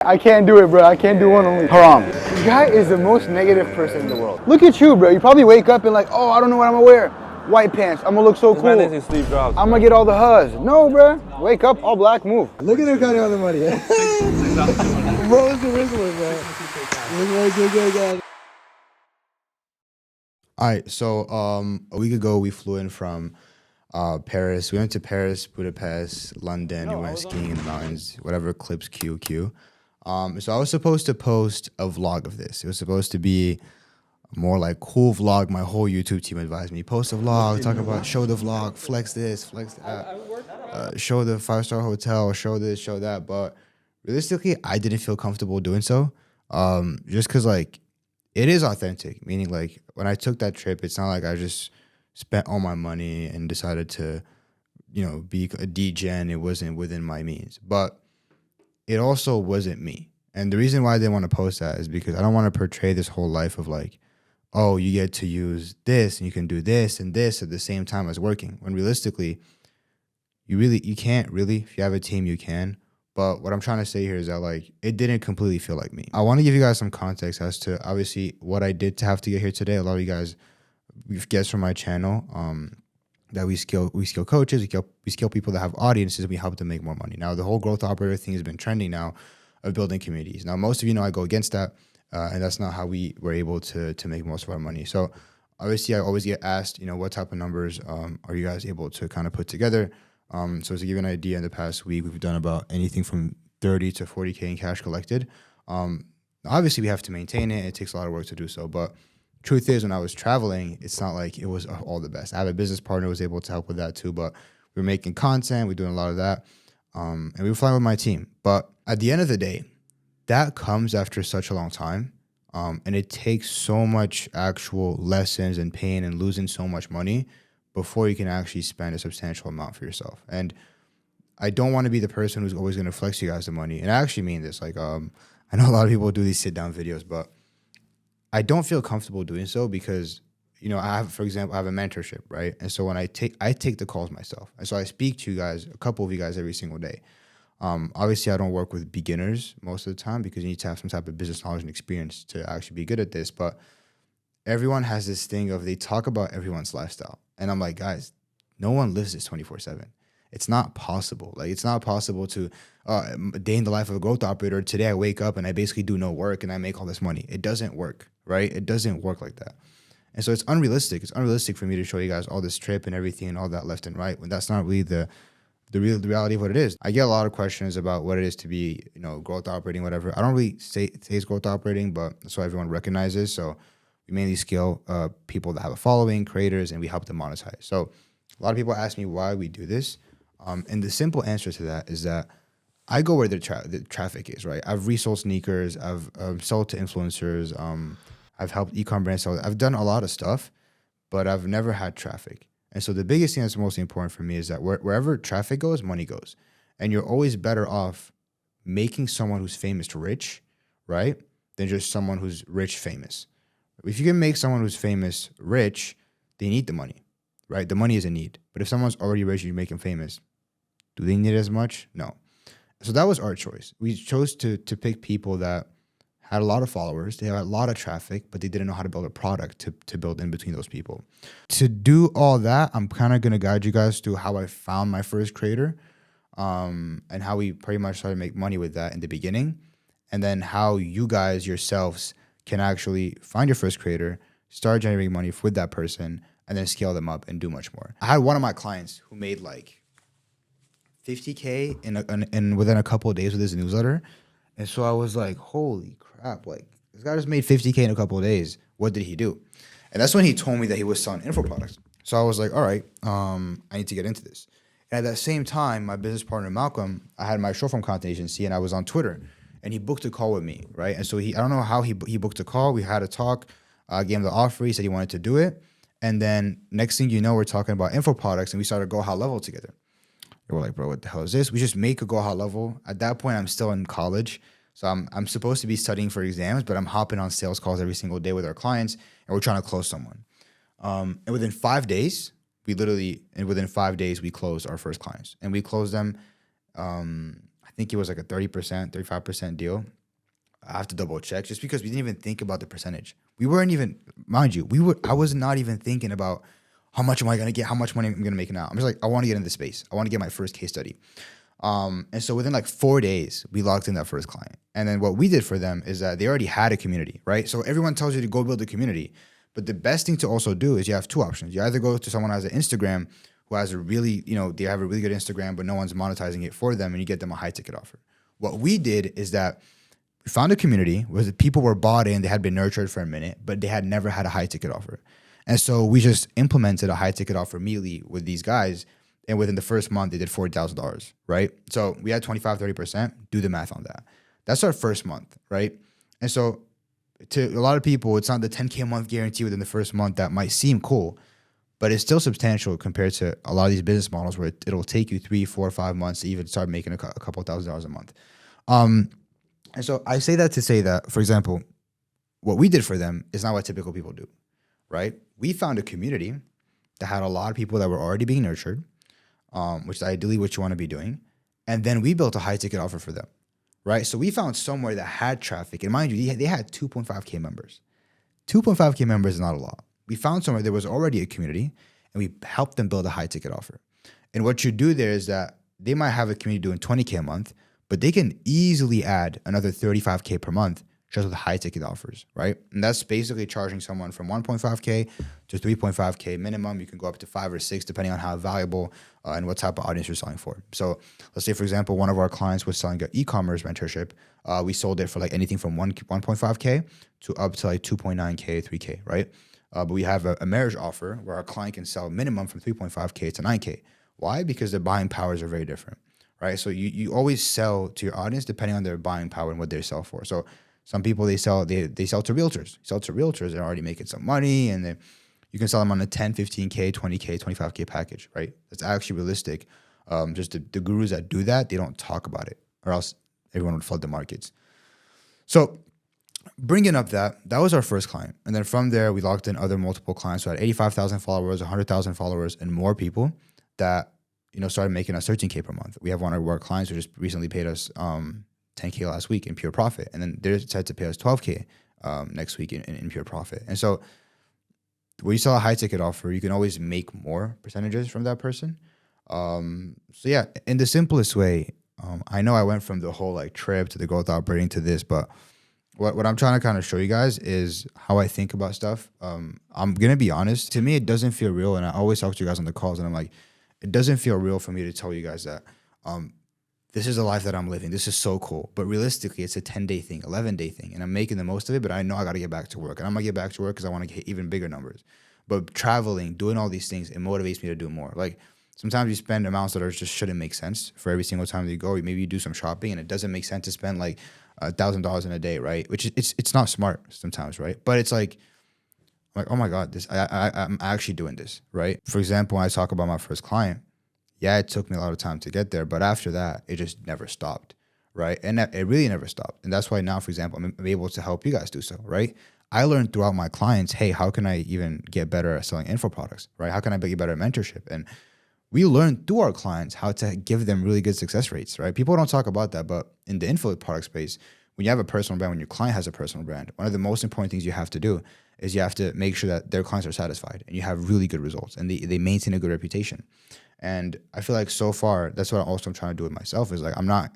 I can't do it, bro. I can't do one only. Haram. This guy is the most negative person in the world. Look at you, bro. You probably wake up and like, oh, I don't know what I'm gonna wear. White pants. I'm gonna look so cool. I'm gonna get all the huzz. No, bro. Wake up, all black, move. Look at him counting all the money. Bro, it's the Rizzler, bro. All right, so a week ago we flew in from Paris. We went to Paris, Budapest, London. We went skiing in the mountains, whatever, clips, QQ. So I was supposed to post a vlog of this. It was supposed to be more like cool vlog. My whole YouTube team advised me, post a vlog, talk about, show the vlog, flex this, flex that, show the 5-star hotel, show this, show that. But realistically, I didn't feel comfortable doing so, just because like it is authentic, meaning like when I took that trip, it's not like I just spent all my money and decided to, you know, be a degen. It wasn't within my means, but it also wasn't me. And the reason why I didn't want to post that is because I don't want to portray this whole life of like, oh, you get to use this and you can do this and this at the same time as working. When realistically, you can't really. If you have a team, you can. But what I'm trying to say here is that like it didn't completely feel like me. I want to give you guys some context as to obviously what I did to have to get here today. A lot of you guys, we've guessed from my channel, that we scale coaches, we scale people that have audiences, and we help them make more money. Now the whole growth operator thing has been trending now, of building communities. Now most of you know I go against that, and that's not how we were able to make most of our money. So obviously I always get asked, you know, what type of numbers are you guys able to kind of put together? So to give you an idea, in the past week we've done about anything from 30 to 40K in cash collected. Obviously we have to maintain it. It takes a lot of work to do so, but truth is, when I was traveling, it's not like it was all the best. I have a business partner who was able to help with that too, but we were making content, we're doing a lot of that, and we were flying with my team. But at the end of the day, that comes after such a long time, and it takes so much actual lessons and pain and losing so much money before you can actually spend a substantial amount for yourself. And I don't want to be the person who's always going to flex you guys the money. And I actually mean this. Like, I know a lot of people do these sit-down videos, but I don't feel comfortable doing so because, you know, for example, I have a mentorship, right? And so when I take the calls myself. And so I speak to you guys, a couple of you guys every single day. Obviously I don't work with beginners most of the time because you need to have some type of business knowledge and experience to actually be good at this. But everyone has this thing of, they talk about everyone's lifestyle. And I'm like, guys, no one lives this 24/7. It's not possible. Like, it's not possible to a day in the life of a growth operator. Today I wake up and I basically do no work and I make all this money. It doesn't work, right? It doesn't work like that. And so it's unrealistic. It's unrealistic for me to show you guys all this trip and everything and all that left and right when that's not really the reality of what it is. I get a lot of questions about what it is to be, you know, growth operating, whatever. I don't really say it's growth operating, but so everyone recognizes. So we mainly scale people that have a following, creators, and we help them monetize. So a lot of people ask me why we do this. And the simple answer to that is that I go where the traffic is, right? I've resold sneakers. I've sold to influencers. I've helped e-com brands sell. I've done a lot of stuff, but I've never had traffic. And so the biggest thing that's most important for me is that wherever traffic goes, money goes. And you're always better off making someone who's famous rich, right, than just someone who's rich famous. If you can make someone who's famous rich, they need the money, right? The money is a need. But if someone's already rich and you make them famous, do they need it as much? No. So that was our choice. We chose to pick people that had a lot of followers, they had a lot of traffic, but they didn't know how to build a product to build in between those people. To do all that, I'm kind of going to guide you guys through how I found my first creator, and how we pretty much started to make money with that in the beginning, and then how you guys yourselves can actually find your first creator, start generating money with that person, and then scale them up and do much more. I had one of my clients who made like 50K in within a couple of days with his newsletter. And so I was like, holy crap, like this guy just made 50K in a couple of days. What did he do? And that's when he told me that he was selling info products. So I was like, all right, I need to get into this. And at that same time, my business partner, Malcolm, I had my short form content agency and I was on Twitter and he booked a call with me, right? And so I don't know how he booked a call. We had a talk, gave him the offer. He said he wanted to do it. And then next thing you know, we're talking about info products and we started Go High Level together. And we're like, bro, what the hell is this? We just make a Go High Level. At that point, I'm still in college. So I'm supposed to be studying for exams, but I'm hopping on sales calls every single day with our clients and we're trying to close someone. And within 5 days, within 5 days, we closed our first clients and we closed them. I think it was like a 30%, 35% deal. I have to double check just because we didn't even think about the percentage. We weren't even, mind you, I was not even thinking about how much am I going to get, how much money I'm going to make now. I'm just like, I want to get in this space. I want to get my first case study. And so within like 4 days, we locked in that first client. And then what we did for them is that they already had a community, right? So everyone tells you to go build a community. But the best thing to also do is you have two options. You either go to someone who has an Instagram who has a really, they have a really good Instagram, but no one's monetizing it for them, and you get them a high ticket offer. What we did is that we found a community where the people were bought in, they had been nurtured for a minute, but they had never had a high ticket offer. And so we just implemented a high ticket offer immediately with these guys. And within the first month, they did $40,000, right? So we had 25, 30%. Do the math on that. That's our first month, right? And so to a lot of people, it's not the 10K a month guarantee within the first month that might seem cool, but it's still substantial compared to a lot of these business models where it'll take you 3, 4, 5 months to even start making a couple $1,000s a month. And so I say that to say that, for example, what we did for them is not what typical people do, right? We found a community that had a lot of people that were already being nurtured, which is ideally what you want to be doing. And then we built a high ticket offer for them, right? So we found somewhere that had traffic. And mind you, they had 2.5K members. 2.5K members is not a lot. We found somewhere there was already a community, and we helped them build a high ticket offer. And what you do there is that they might have a community doing 20K a month, but they can easily add another 35K per month just with high ticket offers, right? And that's basically charging someone from 1.5K to 3.5K minimum. You can go up to 5 or 6 depending on how valuable and what type of audience you're selling for. So let's say, for example, one of our clients was selling an e-commerce mentorship. We sold it for like anything from 1.5K to up to like 2.9K, 3K, right? But we have a marriage offer where our client can sell minimum from 3.5K to 9K. Why? Because their buying powers are very different, right? So you always sell to your audience depending on their buying power and what they sell for. So some people, they sell to realtors. Sell to realtors, they're already making some money, and you can sell them on a 10, 15K, 20K, 25K package, right? That's actually realistic. Just the gurus that do that, they don't talk about it, or else everyone would flood the markets. So bringing up that was our first client. And then from there, we locked in other multiple clients. So I had 85,000 followers, 100,000 followers, and more people that, started making us 13K per month. We have one of our clients who just recently paid us 10K last week in pure profit. And then they decided to pay us 12K next week in pure profit. And so when you sell a high ticket offer, you can always make more percentages from that person. So yeah, in the simplest way, I know I went from the whole like trip to the growth operating to this, but what I'm trying to kind of show you guys is how I think about stuff. I'm going to be honest. To me, it doesn't feel real. And I always talk to you guys on the calls, and I'm like, it doesn't feel real for me to tell you guys that this is a life that I'm living. This is so cool. But realistically, it's a 10-day thing, 11-day thing. And I'm making the most of it, but I know I got to get back to work. And I'm going to get back to work because I want to get even bigger numbers. But traveling, doing all these things, it motivates me to do more. Like sometimes you spend amounts that just shouldn't make sense for every single time that you go. Maybe you do some shopping and it doesn't make sense to spend like $1,000 in a day, right? Which it's not smart sometimes, right? But it's like, oh my God, I'm actually doing this, right? For example, when I talk about my first client, yeah, it took me a lot of time to get there, but after that, it just never stopped, right? And it really never stopped. And that's why now, for example, I'm able to help you guys do so, right? I learned throughout my clients, hey, how can I even get better at selling info products, right? How can I get better at mentorship? And we learned through our clients how to give them really good success rates, right? People don't talk about that, but in the info product space, when you have a personal brand, when your client has a personal brand, one of the most important things you have to do is you have to make sure that their clients are satisfied and you have really good results and they maintain a good reputation. And I feel like so far, that's what I'm trying to do with myself is like, I'm not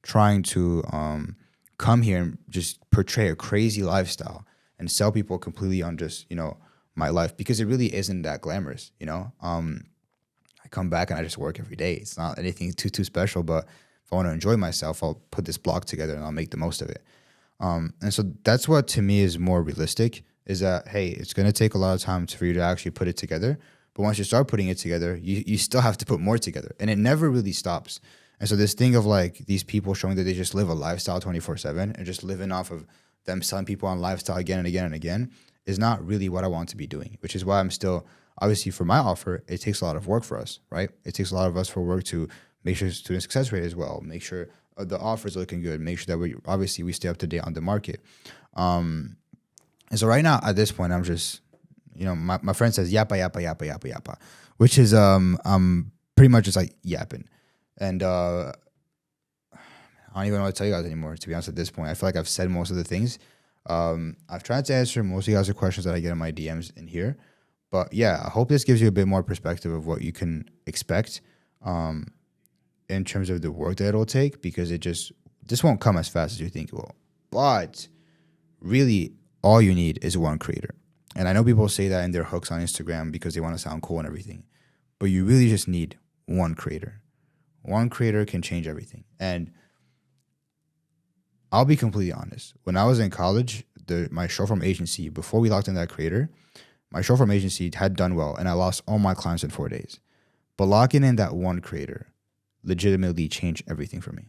trying to come here and just portray a crazy lifestyle and sell people completely on just, my life, because it really isn't that glamorous, I come back and I just work every day. It's not anything too special, but if I want to enjoy myself, I'll put this blog together and I'll make the most of it. And so that's what to me is more realistic, is that, hey, it's going to take a lot of time for you to actually put it together. But once you start putting it together, you still have to put more together. And it never really stops. And so this thing of like these people showing that they just live a lifestyle 24/7 and just living off of them selling people on lifestyle again and again and again is not really what I want to be doing, which is why I'm still, obviously for my offer, it takes a lot of work for us, right? It takes a lot of us for work to make sure student success rate as well, make sure the offer is looking good, make sure that we stay up to date on the market. And so right now at this point, I'm just, my friend says yappa, yappa, yappa, yappa, yappa, which is I'm pretty much just like yapping. And I don't even know what to tell you guys anymore, to be honest, at this point. I feel like I've said most of the things. I've tried to answer most of you guys' questions that I get in my DMs in here. But yeah, I hope this gives you a bit more perspective of what you can expect in terms of the work that it'll take, because this won't come as fast as you think it will. But really, all you need is one creator. And I know people say that in their hooks on Instagram because they want to sound cool and everything. But you really just need one creator. One creator can change everything. And I'll be completely honest. When I was in college, my short form agency, before we locked in that creator, my short form agency had done well, and I lost all my clients in 4 days. But locking in that one creator legitimately changed everything for me.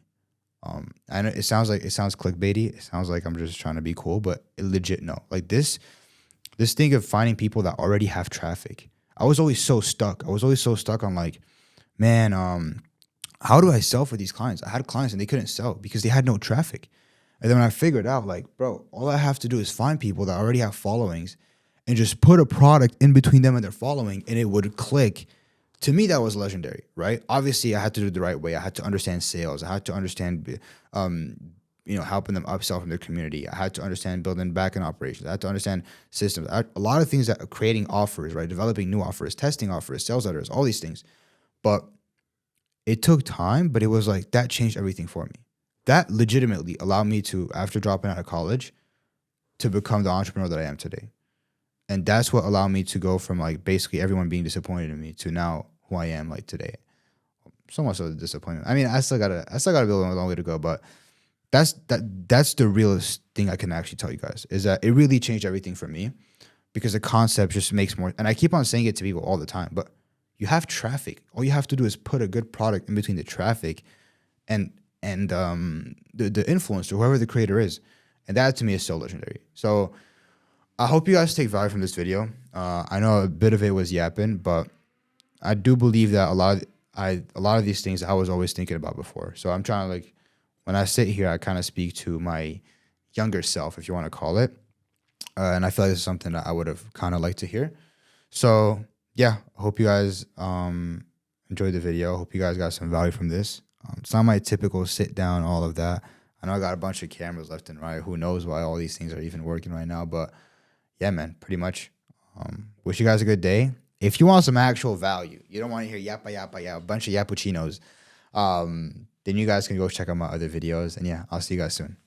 I know it sounds clickbaity. It sounds like I'm just trying to be cool, but legit no. Like this thing of finding people that already have traffic. I was always so stuck. On like, man, how do I sell for these clients? I had clients and they couldn't sell because they had no traffic. And then when I figured out, like, bro, all I have to do is find people that already have followings and just put a product in between them and their following, and it would click. To me, that was legendary, right? Obviously, I had to do it the right way. I had to understand sales. I had to understand, helping them upsell from their community. I had to understand building back-end operations. I had to understand systems. A lot of things that are creating offers, right? Developing new offers, testing offers, sales letters, all these things. But it took time, but it was like that changed everything for me. That legitimately allowed me to, after dropping out of college, to become the entrepreneur that I am today. And that's what allowed me to go from like basically everyone being disappointed in me to now who I am like today. So much of a disappointment. I mean, I still gotta be a long way to go, but that's the realest thing I can actually tell you guys, is that it really changed everything for me, because the concept just makes more. And I keep on saying it to people all the time, but you have traffic. All you have to do is put a good product in between the traffic and the influencer, whoever the creator is, and that to me is so legendary. So I hope you guys take value from this video. I know a bit of it was yapping, but I do believe that a lot of these things I was always thinking about before. So I'm trying to, like, when I sit here, I kind of speak to my younger self, if you want to call it. And I feel like this is something that I would have kind of liked to hear. So yeah, I hope you guys enjoyed the video. I hope you guys got some value from this. It's not my typical sit down, all of that. I know I got a bunch of cameras left and right. Who knows why all these things are even working right now, but yeah, man, pretty much. Wish you guys a good day. If you want some actual value, you don't want to hear yappa, yappa, yappa, a bunch of yappuccinos, then you guys can go check out my other videos. And yeah, I'll see you guys soon.